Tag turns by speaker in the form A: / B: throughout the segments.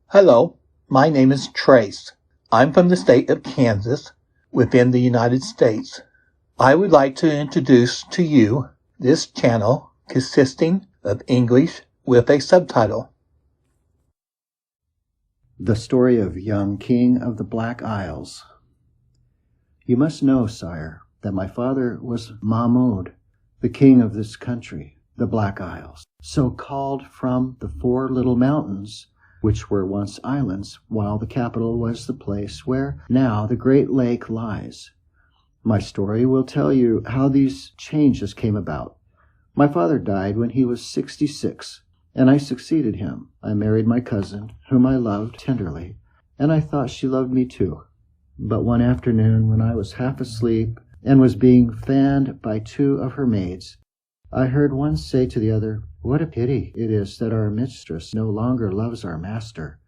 A: Hello, my name is Trace. I'm from the state of Kansas within the United States. I would like to introduce to you this channel consisting of English with a subtitle.
B: The Story of Young King of the Black Isles. You must know, sire, that my father was Mahmud, the king of this country, the Black Isles, so called from the 4 little mountains which were once islands, while the capital was the place where now the great lake lies. My story will tell you how these changes came about. My father died when he was 66, and I succeeded him. I married my cousin, whom I loved tenderly, and I thought she loved me too. But one afternoon, when I was half asleep and was being fanned by 2 of her maids, I heard one say to the other, "What a pity it is that our mistress no longer loves our master.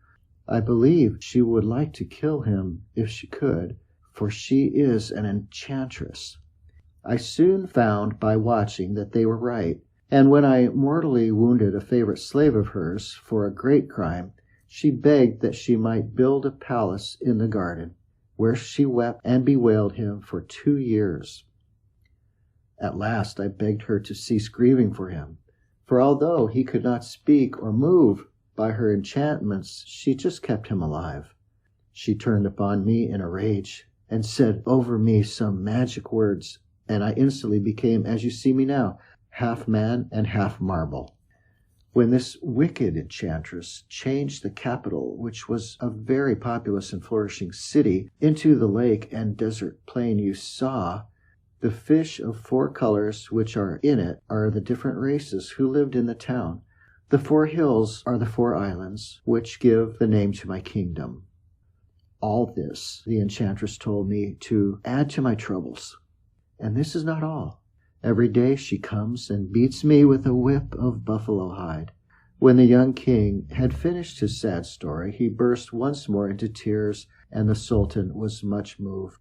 B: I believe she would like to kill him if she could, for she is an enchantress." I soon found by watching that they were right, and when I mortally wounded a favorite slave of hers for a great crime, she begged that she might build a palace in the garden, where she wept and bewailed him for 2 years. At last I begged her to cease grieving for him, for although he could not speak or move, by her enchantments she just kept him alive. She turned upon me in a rage, and said over me some magic words, and I instantly became, as you see me now, half man and half marble. When this wicked enchantress changed the capital, which was a very populous and flourishing city, into the lake and desert plain you saw, the fish of 4 colors which are in it are the different races who lived in the town. The 4 hills are the 4 islands, which give the name to my kingdom. All this the enchantress told me to add to my troubles. And this is not all. Every day she comes and beats me with a whip of buffalo hide. When the young king had finished his sad story, he burst once more into tears, and the Sultan was much moved.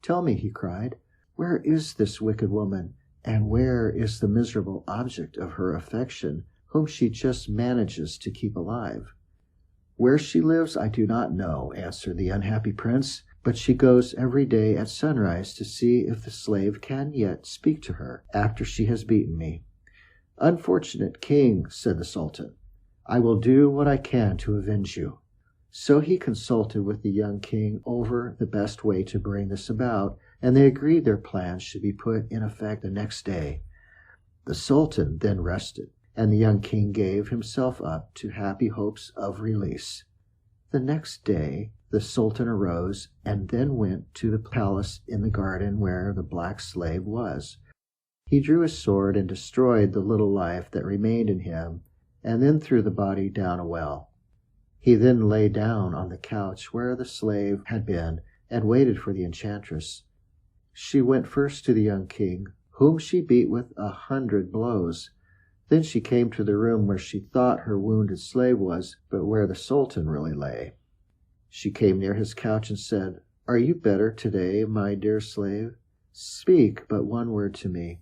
B: "Tell me," he cried, "where is this wicked woman, and where is the miserable object of her affection, whom she just manages to keep alive?" "Where she lives I do not know," answered the unhappy prince, "but she goes every day at sunrise to see if the slave can yet speak to her after she has beaten me." "Unfortunate king," said the Sultan, "I will do what I can to avenge you." So he consulted with the young king over the best way to bring this about, and they agreed their plans should be put in effect the next day. The Sultan then rested, and the young king gave himself up to happy hopes of release. The next day the Sultan arose and then went to the palace in the garden where the black slave was. He drew his sword and destroyed the little life that remained in him, and then threw the body down a well. He then lay down on the couch where the slave had been and waited for the enchantress. She went first to the young king, whom she beat with 100 blows. Then she came to the room where she thought her wounded slave was, but where the Sultan really lay. She came near his couch and said, "Are you better today, my dear slave? Speak but one word to me."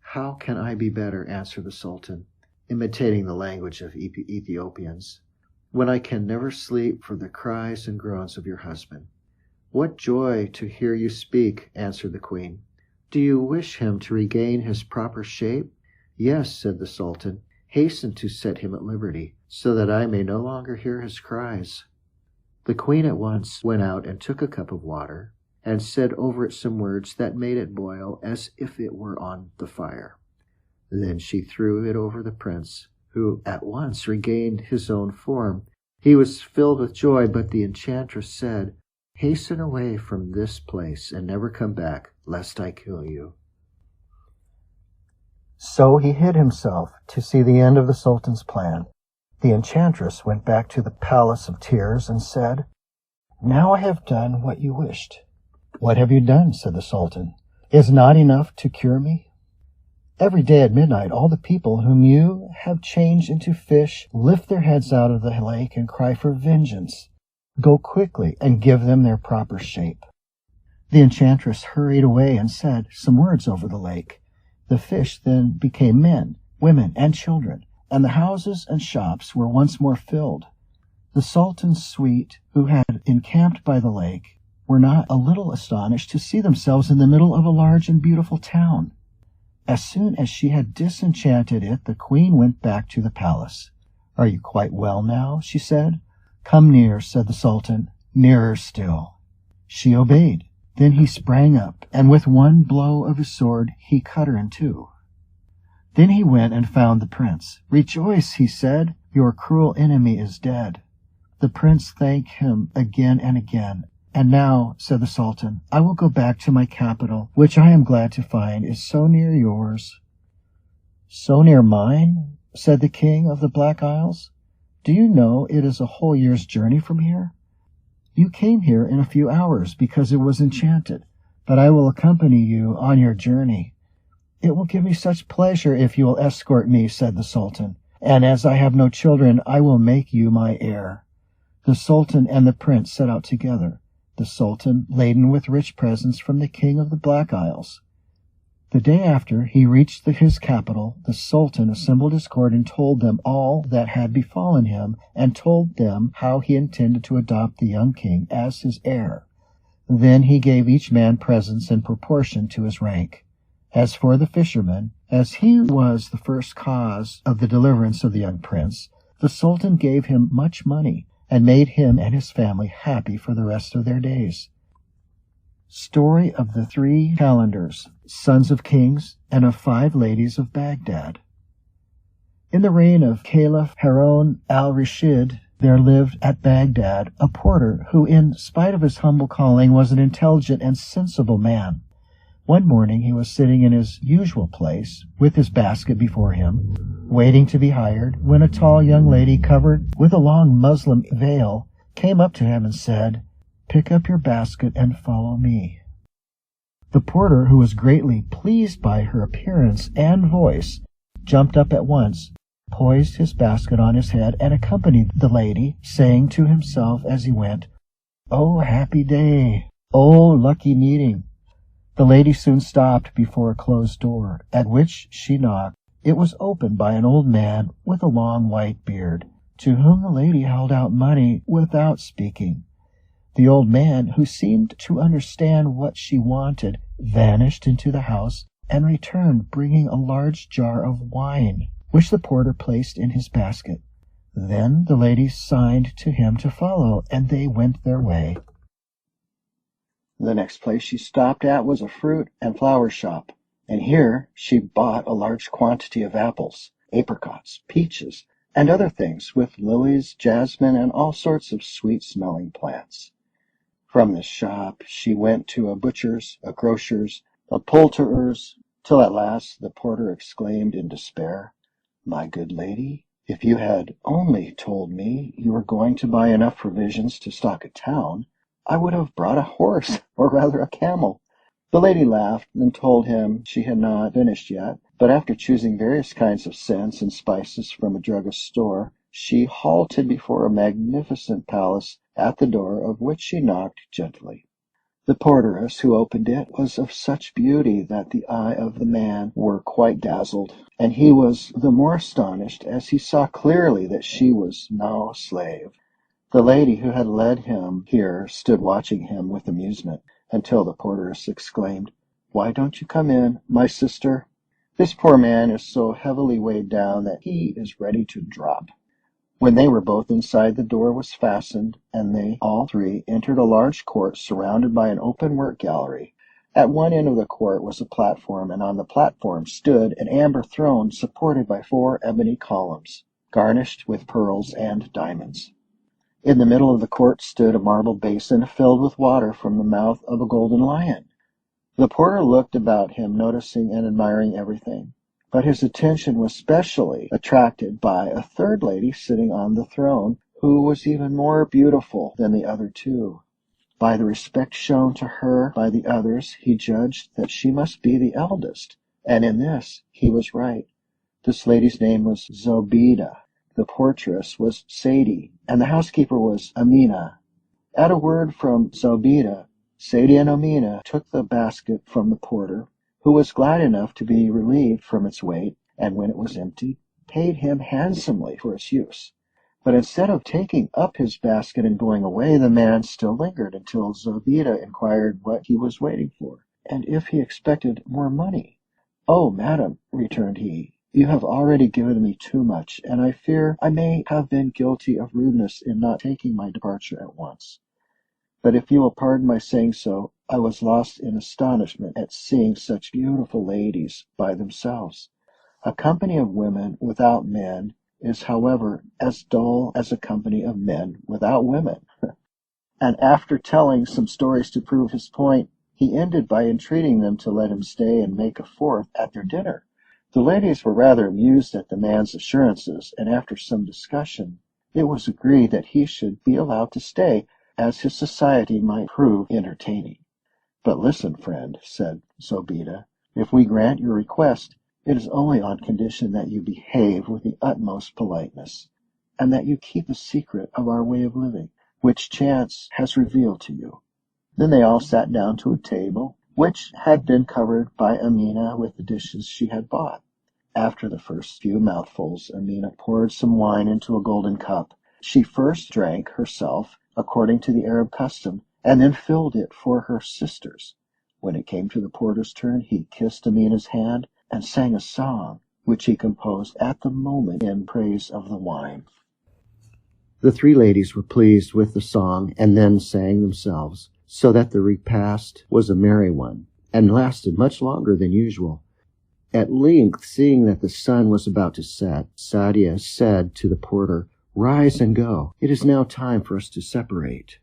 B: "How can I be better?" answered the Sultan, imitating the language of Ethiopians, "when I can never sleep for the cries and groans of your husband." "What joy to hear you speak," answered the queen. "Do you wish him to regain his proper shape?" "Yes," said the Sultan. "Hasten to set him at liberty, so that I may no longer hear his cries." The queen at once went out and took a cup of water, and said over it some words that made it boil as if it were on the fire. Then she threw it over the prince, who at once regained his own form. He was filled with joy, but the enchantress said, "Hasten away from this place and never come back, lest I kill you." So he hid himself to see the end of the Sultan's plan. The enchantress went back to the Palace of Tears and said, "Now I have done what you wished." "What have you done?" said the Sultan. "Is not enough to cure me? Every day at midnight all the people whom you have changed into fish lift their heads out of the lake and cry for vengeance. Go quickly and give them their proper shape." The enchantress hurried away and said some words over the lake. The fish then became men, women, and children, and the houses and shops were once more filled. The Sultan's suite, who had encamped by the lake, were not a little astonished to see themselves in the middle of a large and beautiful town. As soon as she had disenchanted it, the queen went back to the palace. "Are you quite well now?" she said. "Come near," said the Sultan. "Nearer still." She obeyed. Then he sprang up, and with one blow of his sword he cut her in two. Then he went and found the prince. "Rejoice," he said, "your cruel enemy is dead." The prince thanked him again and again. "And now," said the Sultan, "I will go back to my capital, which I am glad to find is so near yours." "So near mine?" said the king of the Black Isles. "Do you know it is a whole year's journey from here? You came here in a few hours because it was enchanted, but I will accompany you on your journey." "It will give me such pleasure if you will escort me," said the Sultan, "and as I have no children, I will make you my heir." The Sultan and the prince set out together, the Sultan laden with rich presents from the king of the Black Isles. The day after he reached his capital, the Sultan assembled his court and told them all that had befallen him, and told them how he intended to adopt the young king as his heir. Then he gave each man presents in proportion to his rank. As for the fisherman, as he was the first cause of the deliverance of the young prince, the Sultan gave him much money, and made him and his family happy for the rest of their days. Story of the 3 Calendars, sons of kings, and of 5 ladies of Baghdad. In the reign of Caliph Harun al-Rashid, there lived at Baghdad a porter who, in spite of his humble calling, was an intelligent and sensible man. One morning he was sitting in his usual place, with his basket before him, waiting to be hired, when a tall young lady covered with a long muslin veil came up to him and said, "Pick up your basket and follow me." The porter, who was greatly pleased by her appearance and voice, jumped up at once, poised his basket on his head, and accompanied the lady, saying to himself as he went, "Oh, happy day! Oh, lucky meeting!" The lady soon stopped before a closed door, at which she knocked. It was opened by an old man with a long white beard, to whom the lady held out money without speaking. The old man, who seemed to understand what she wanted, vanished into the house and returned bringing a large jar of wine, which the porter placed in his basket. Then the lady signed to him to follow, and they went their way. The next place she stopped at was a fruit and flower shop, and here she bought a large quantity of apples, apricots, peaches, and other things, with lilies, jasmine, and all sorts of sweet-smelling plants. From this shop she went to a butcher's, a grocer's, a poulterer's, till at last the porter exclaimed in despair, "My good lady, if you had only told me you were going to buy enough provisions to stock a town, I would have brought a horse, or rather a camel." The lady laughed and told him she had not finished yet, but after choosing various kinds of scents and spices from a druggist's store, she halted before a magnificent palace, at the door of which she knocked gently. The porteress who opened it was of such beauty that the eye of the man were quite dazzled, and he was the more astonished as he saw clearly that she was no slave. The lady who had led him here stood watching him with amusement, until the porteress exclaimed, "Why don't you come in, my sister? This poor man is so heavily weighed down that he is ready to drop." When they were both inside, the door was fastened, and they all 3 entered a large court surrounded by an open work gallery. At one end of the court was a platform, and on the platform stood an amber throne supported by 4 ebony columns, garnished with pearls and diamonds. In the middle of the court stood a marble basin filled with water from the mouth of a golden lion. The porter looked about him, noticing and admiring everything, but his attention was specially attracted by a 3rd lady sitting on the throne, who was even more beautiful than the other 2. By the respect shown to her by the others, he judged that she must be the eldest, and in this he was right. This lady's name was Zobeida. The portress was Sadie, and the housekeeper was Amina. At a word from Zobeida, Sadie and Amina took the basket from the porter, who was glad enough to be relieved from its weight, and when it was empty, paid him handsomely for its use. But instead of taking up his basket and going away, the man still lingered until Zobeida inquired what he was waiting for, and if he expected more money. "Oh, madam," returned he, "you have already given me too much, and I fear I may have been guilty of rudeness in not taking my departure at once. But if you will pardon my saying so, I was lost in astonishment at seeing such beautiful ladies by themselves. A company of women without men is, however, as dull as a company of men without women." And after telling some stories to prove his point, he ended by entreating them to let him stay and make a fourth at their dinner. The ladies were rather amused at the man's assurances, and after some discussion, it was agreed that he should be allowed to stay, as his society might prove entertaining. "But listen, friend," said Zobeida, "if we grant your request, it is only on condition that you behave with the utmost politeness, and that you keep a secret of our way of living, which chance has revealed to you." Then they all sat down to a table, which had been covered by Amina with the dishes she had bought. After the first few mouthfuls, Amina poured some wine into a golden cup. She first drank herself, according to the Arab custom, and then filled it for her sisters. When it came to the porter's turn, he kissed Amina's hand and sang a song, which he composed at the moment in praise of the wine. The three ladies were pleased with the song and then sang themselves, so that the repast was a merry one, and lasted much longer than usual. At length, seeing that the sun was about to set, Saadia said to the porter, "Rise and go. It is now time for us to separate."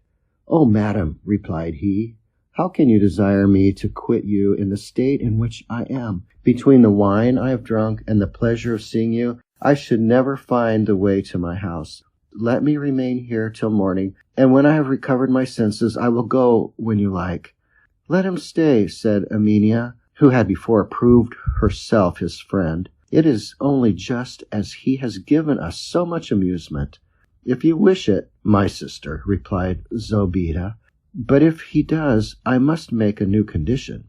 B: "Oh, madam," replied he, "how can you desire me to quit you in the state in which I am? Between the wine I have drunk and the pleasure of seeing you, I should never find the way to my house. Let me remain here till morning, and when I have recovered my senses, I will go when you like." "Let him stay," said Amina, who had before proved herself his friend. "It is only just, as he has given us so much amusement." "If you wish it, my sister," replied Zobeida, "but if he does, I must make a new condition.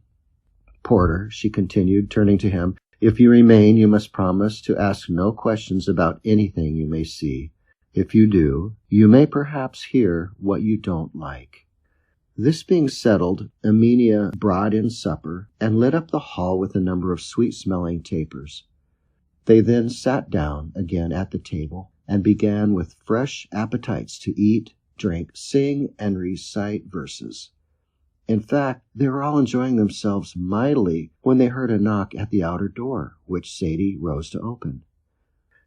B: Porter," she continued, turning to him, "if you remain, you must promise to ask no questions about anything you may see. If you do, you may perhaps hear what you don't like." This being settled, Amina brought in supper and lit up the hall with a number of sweet-smelling tapers. They then sat down again at the table and began with fresh appetites to eat, drink, sing, and recite verses. In fact, they were all enjoying themselves mightily when they heard a knock at the outer door, which Sadie rose to open.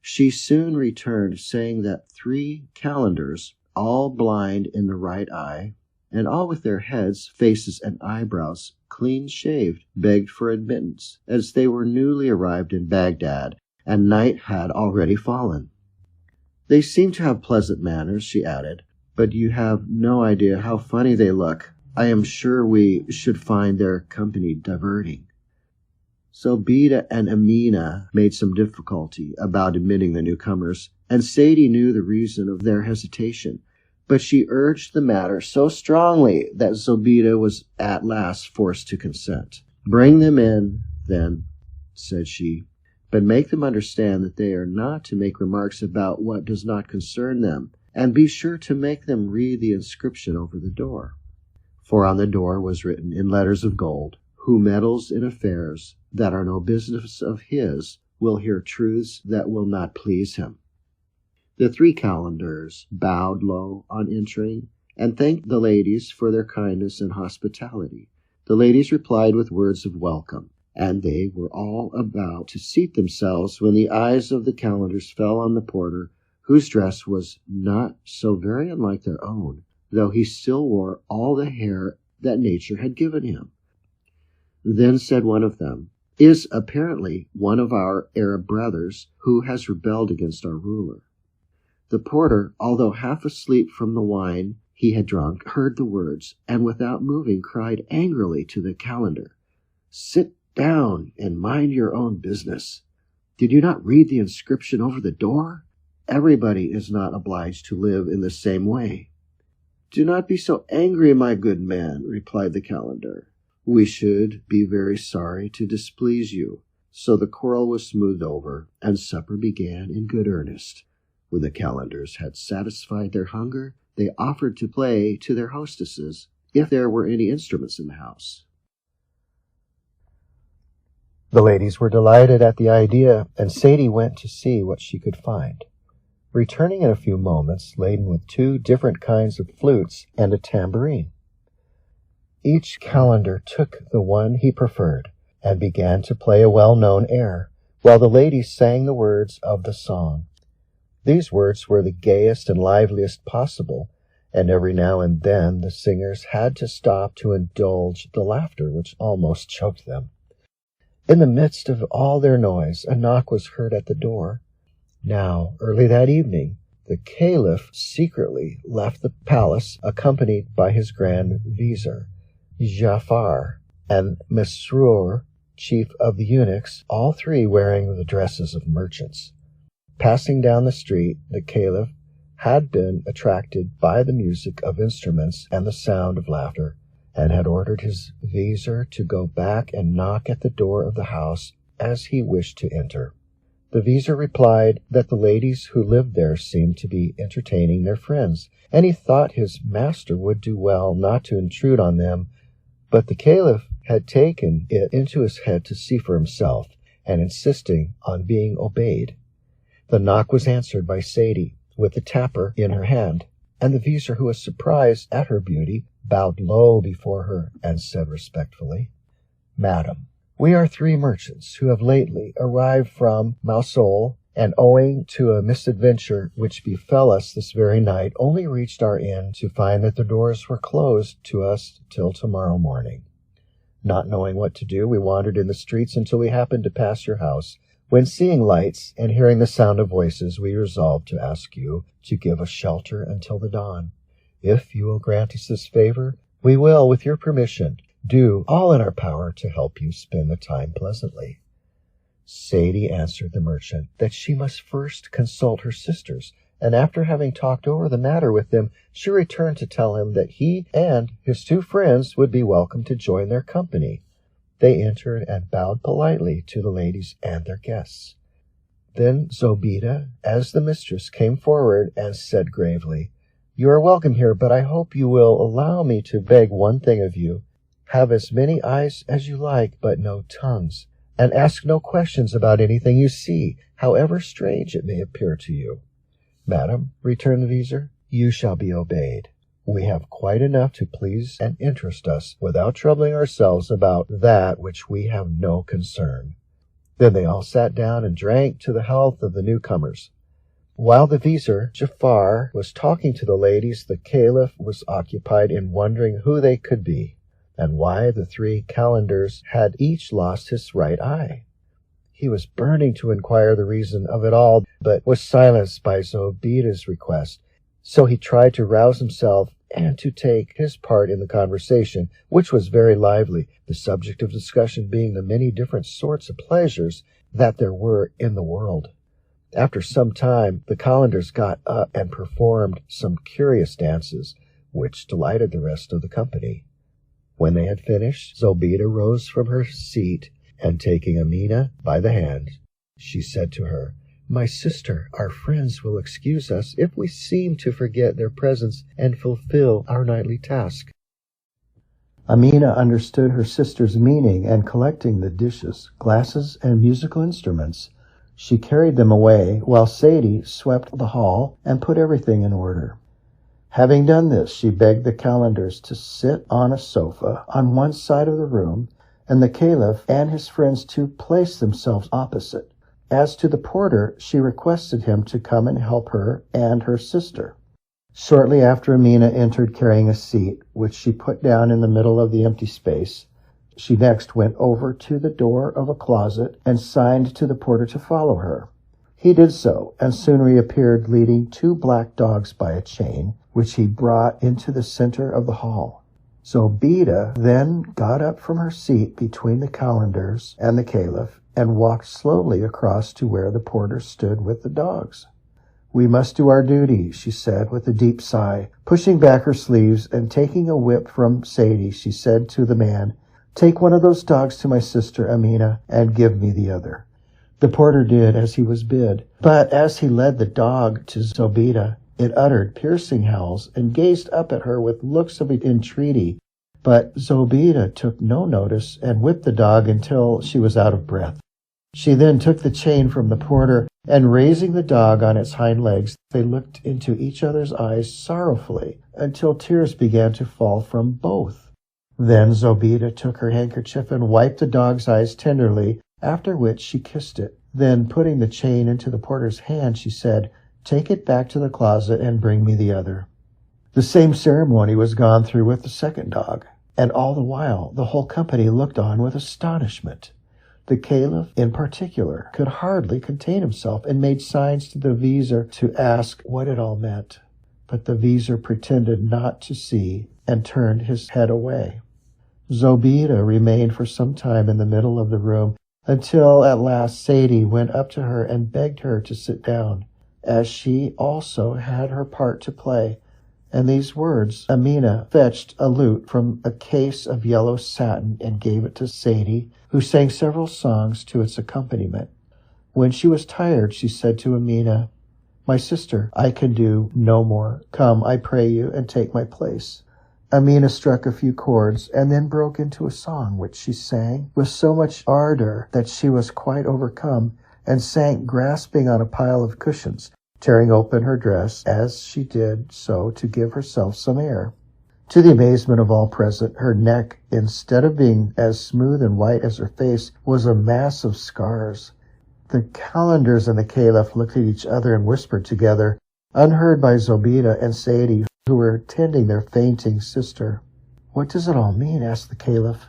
B: She soon returned, saying that 3 calendars, all blind in the right eye, and all with their heads, faces, and eyebrows clean shaved, begged for admittance, as they were newly arrived in Baghdad, and night had already fallen. "They seem to have pleasant manners," she added, "but you have no idea how funny they look. I am sure we should find their company diverting." Zobeida and Amina made some difficulty about admitting the newcomers, and Sadie knew the reason of their hesitation, but she urged the matter so strongly that Zobeida was at last forced to consent. "Bring them in, then," said she, "but make them understand that they are not to make remarks about what does not concern them, and be sure to make them read the inscription over the door." For on the door was written in letters of gold, "Who meddles in affairs that are no business of his will hear truths that will not please him." The 3 calendars bowed low on entering, and thanked the ladies for their kindness and hospitality. The ladies replied with words of welcome, and they were all about to seat themselves when the eyes of the calendars fell on the porter, whose dress was not so very unlike their own, though he still wore all the hair that nature had given him. Then said one of them, "Is apparently one of our Arab brothers who has rebelled against our ruler." The porter, although half asleep from the wine he had drunk, heard the words, and without moving cried angrily to the calendar, "Sit down and mind your own business. Did you not read the inscription over the door? Everybody is not obliged to live in the same way." "Do not be so angry, my good man," replied the calendar. "We should be very sorry to displease you." So the quarrel was smoothed over, and supper began in good earnest. When the calendars had satisfied their hunger, they offered to play to their hostesses if there were any instruments in the house.
C: The ladies were delighted at the idea, and Sadie went to see what she could find, returning in a few moments laden with 2 different kinds of flutes and a tambourine. Each calender took the one he preferred and began to play a well-known air, while the ladies sang the words of the song. These words were the gayest and liveliest possible, and every now and then the singers had to stop to indulge the laughter which almost choked them. In the midst of all their noise, a knock was heard at the door. Now, early that evening, the Caliph secretly left the palace, accompanied by his Grand Vizier, Ja'far, and Mesrour, chief of the eunuchs, all 3 wearing the dresses of merchants. Passing down the street, the Caliph had been attracted by the music of instruments and the sound of laughter, and had ordered his vizier to go back and knock at the door of the house as he wished to enter. The vizier replied that the ladies who lived there seemed to be entertaining their friends, and he thought his master would do well not to intrude on them, but the Caliph had taken it into his head to see for himself, and insisting on being obeyed. The knock was answered by Sadie, with the tapper in her hand, and the vizier, who was surprised at her beauty, bowed low before her and said respectfully, "Madam, we are 3 merchants who have lately arrived from Mosul, and owing to a misadventure which befell us this very night, only reached our inn to find that the doors were closed to us till tomorrow morning. Not knowing what to do, we wandered in the streets until we happened to pass your house, when seeing lights and hearing the sound of voices, we resolved to ask you to give us shelter until the dawn. If you will grant us this favor, we will, with your permission, do all in our power to help you spend the time pleasantly." Sadie answered the merchant that she must first consult her sisters, and after having talked over the matter with them, she returned to tell him that he and his 2 friends would be welcome to join their company. They entered and bowed politely to the ladies and their guests. Then Zobeida, as the mistress, came forward and said gravely, "You are welcome here, but I hope you will allow me to beg one thing of you. Have as many eyes as you like, but no tongues, and ask no questions about anything you see, however strange it may appear to you." "Madam," returned the vizier, "you shall be obeyed. We have quite enough to please and interest us, without troubling ourselves about that which we have no concern." Then they all sat down and drank to the health of the newcomers. While the vizier, Ja'far, was talking to the ladies, the Caliph was occupied in wondering who they could be, and why the 3 calendars had each lost his right eye. He was burning to inquire the reason of it all, but was silenced by Zobeida's request. So he tried to rouse himself and to take his part in the conversation, which was very lively, the subject of discussion being the many different sorts of pleasures that there were in the world. After some time, the calendars got up and performed some curious dances, which delighted the rest of the company. When they had finished, Zobeida rose from her seat, and taking Amina by the hand, she said to her, "My sister, our friends will excuse us if we seem to forget their presence and fulfill our nightly task."
B: Amina understood her sister's meaning, and collecting the dishes, glasses, and musical instruments, she carried them away, while Sadie swept the hall and put everything in order. Having done this, she begged the calendars to sit on a sofa on one side of the room, and the Caliph and his friends to place themselves opposite. As to the porter, she requested him to come and help her and her sister. Shortly after, Amina entered carrying a seat, which she put down in the middle of the empty space. She next went over to the door of a closet and signed to the porter to follow her. He did so, and soon reappeared leading 2 black dogs by a chain, which he brought into the center of the hall. Zobeida then got up from her seat between the calendars and the Caliph, and walked slowly across to where the porter stood with the dogs. "We must do our duty," she said with a deep sigh. Pushing back her sleeves and taking a whip from Sadie, she said to the man, "Take one of those dogs to my sister Amina and give me the other." The porter did as he was bid, but as he led the dog to Zobeida, it uttered piercing howls and gazed up at her with looks of entreaty. But Zobeida took no notice and whipped the dog until she was out of breath. She then took the chain from the porter, and raising the dog on its hind legs, they looked into each other's eyes sorrowfully until tears began to fall from both. Then Zobeida took her handkerchief and wiped the dog's eyes tenderly, after which she kissed it. Then, putting the chain into the porter's hand, she said, "Take it back to the closet and bring me the other." The same ceremony was gone through with the second dog, and all the while the whole company looked on with astonishment. The Caliph, in particular, could hardly contain himself and made signs to the Vizir to ask what it all meant. But the Vizir pretended not to see and turned his head away. Zobeida remained for some time in the middle of the room until at last Sadie went up to her and begged her to sit down, as she also had her part to play. And these words, Amina fetched a lute from a case of yellow satin and gave it to Sadie, who sang several songs to its accompaniment. When she was tired, she said to Amina, "My sister, I can do no more. Come, I pray you, and take my place." Amina struck a few chords and then broke into a song which she sang with so much ardor that she was quite overcome and sank grasping on a pile of cushions, tearing open her dress as she did so to give herself some air. To the amazement of all present, her neck, instead of being as smooth and white as her face, was a mass of scars. The Calendars and the Caliph looked at each other and whispered together, unheard by Zobeida and Sadie, who were tending their fainting sister. "What does it all mean?" asked the Caliph.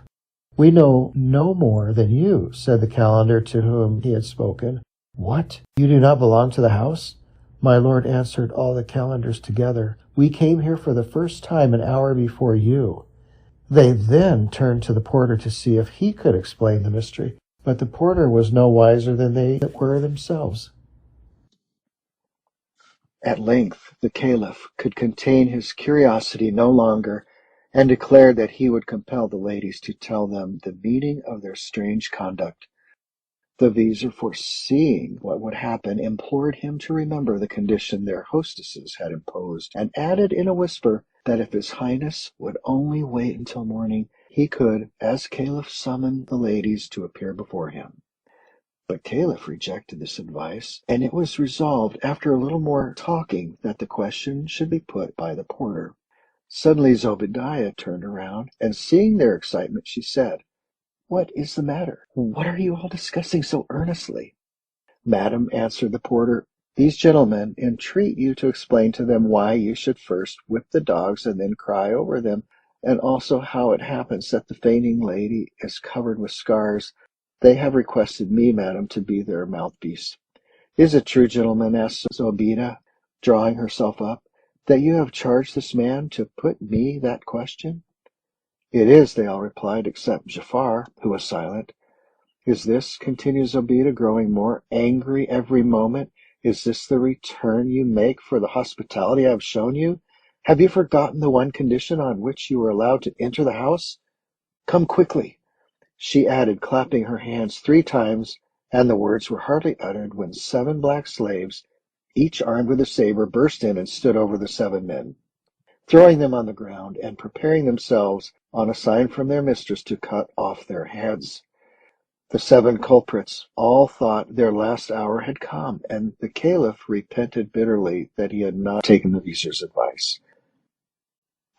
B: "We know no more than you," said the Calendar to whom he had spoken. "What? You do not belong to the house?" "My lord," answered all the Calendars together, "we came here for the first time an hour before you." They then turned to the porter to see if he could explain the mystery, but the porter was no wiser than they were themselves. At length the Caliph could contain his curiosity no longer, and declared that he would compel the ladies to tell them the meaning of their strange conduct. The Vizir, foreseeing what would happen, implored him to remember the condition their hostesses had imposed, and added in a whisper that if His Highness would only wait until morning, he could, as Caliph, summon the ladies to appear before him. But Caliph rejected this advice, and it was resolved, after a little more talking, that the question should be put by the porter. Suddenly Zobeida turned around, and seeing their excitement, she said, "What is the matter? What are you all discussing so earnestly?" "Madam," answered the porter, "these gentlemen entreat you to explain to them why you should first whip the dogs and then cry over them, and also how it happens that the fainting lady is covered with scars. They have requested me, madam, to be their mouthpiece." "Is it true, gentlemen," asked Zobeida, drawing herself up, "that you have charged this man to put me that question?" "It is," they all replied, except Jafar, who was silent. "Is this," continued Zobeida, growing more angry every moment, "is this the return you make for the hospitality I have shown you? Have you forgotten the one condition on which you were allowed to enter the house? Come quickly," she added, clapping her hands 3 times, and the words were hardly uttered when 7 black slaves, each armed with a saber, burst in and stood over the 7 men, throwing them on the ground and preparing themselves, on a sign from their mistress, to cut off their heads. The 7 culprits all thought their last hour had come, and the Caliph repented bitterly that he had not taken the Vizir's advice.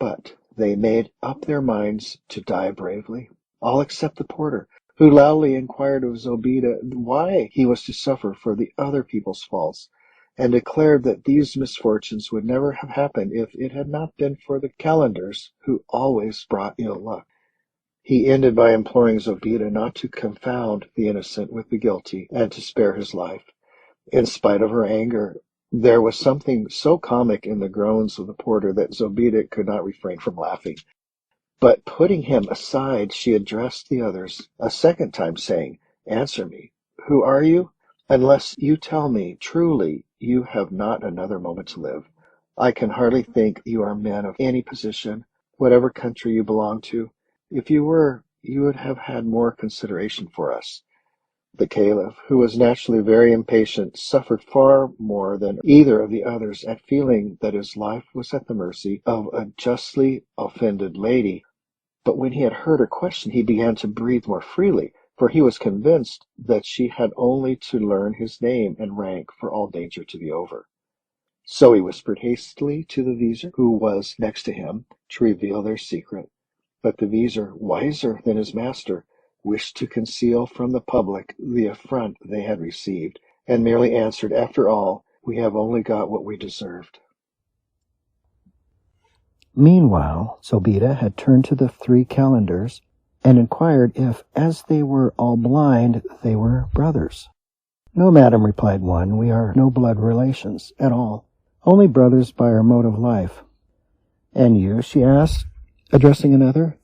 B: But they made up their minds to die bravely, all except the porter, who loudly inquired of Zobeida why he was to suffer for the other people's faults, and declared that these misfortunes would never have happened if it had not been for the Calendars, who always brought ill luck. He ended by imploring Zobeida not to confound the innocent with the guilty, and to spare his life. In spite of her anger, there was something so comic in the groans of the porter that Zobeida could not refrain from laughing. But putting him aside, she addressed the others a second time, saying, "Answer me. Who are you? Unless you tell me truly, you have not another moment to live. I can hardly think you are men of any position, whatever country you belong to. If you were, you would have had more consideration for us." The Caliph, who was naturally very impatient, suffered far more than either of the others at feeling that his life was at the mercy of a justly offended lady. But when he had heard her question, he began to breathe more freely, for he was convinced that she had only to learn his name and rank for all danger to be over. So he whispered hastily to the Vizier, who was next to him, to reveal their secret. But the Vizier, wiser than his master, wished to conceal from the public the affront they had received, and merely answered, "After all, we have only got what we deserved."
C: Meanwhile, Zobeida had turned to the 3 calendars and inquired if, as they were all blind, they were brothers. "No, madam," replied one, "we are no blood relations at all, only brothers by our mode of life." "And you?" she asked, addressing another,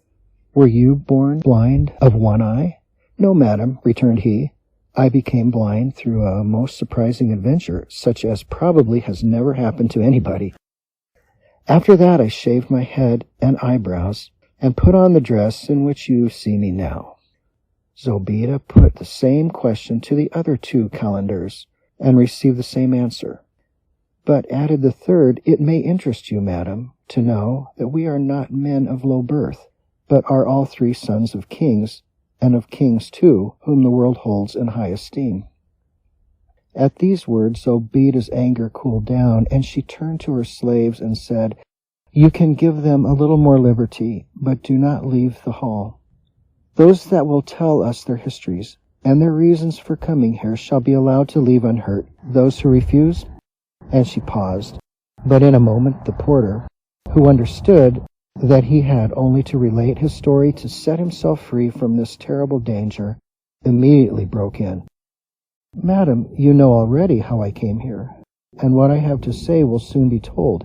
C: "were you born blind of one eye?" "No, madam," returned he, "I became blind through a most surprising adventure, such as probably has never happened to anybody. After that I shaved my head and eyebrows, and put on the dress in which you see me now." Zobeida put the same question to the other 2 calendars, and received the same answer. "But," added the third, "it may interest you, madam, to know that we are not men of low birth, but are all 3 sons of kings, and of kings too, whom the world holds in high esteem." At these words Zobeida's anger cooled down, and she turned to her slaves and said, "You can give them a little more liberty, but do not leave the hall. Those that will tell us their histories and their reasons for coming here shall be allowed to leave unhurt. Those who refuse—" And she paused, but in a moment the porter, who understood that he had only to relate his story to set himself free from this terrible danger, immediately broke in. "Madam, you know already how I came here, and what I have to say will soon be told.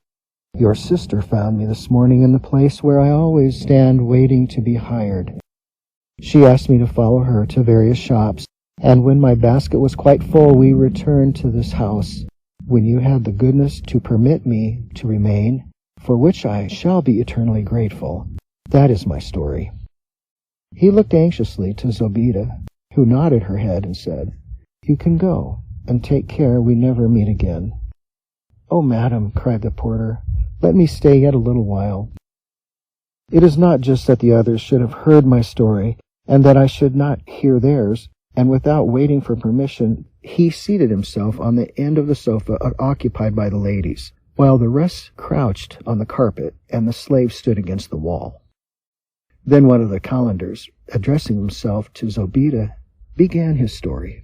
C: Your sister found me this morning in the place where I always stand waiting to be hired. She asked me to follow her to various shops, and when my basket was quite full, we returned to this house, when you had the goodness to permit me to remain, for which I shall be eternally grateful. That is my story." He looked anxiously to Zobeida, who nodded her head and said, "You can go, and take care we never meet again." "Oh, madam," cried the porter, "let me stay yet a little while. It is not just that the others should have heard my story, and that I should not hear theirs." And without waiting for permission, he seated himself on the end of the sofa occupied by the ladies, while the rest crouched on the carpet, and the slaves stood against the wall. Then one of the calendars, addressing himself to Zobeida, began his story.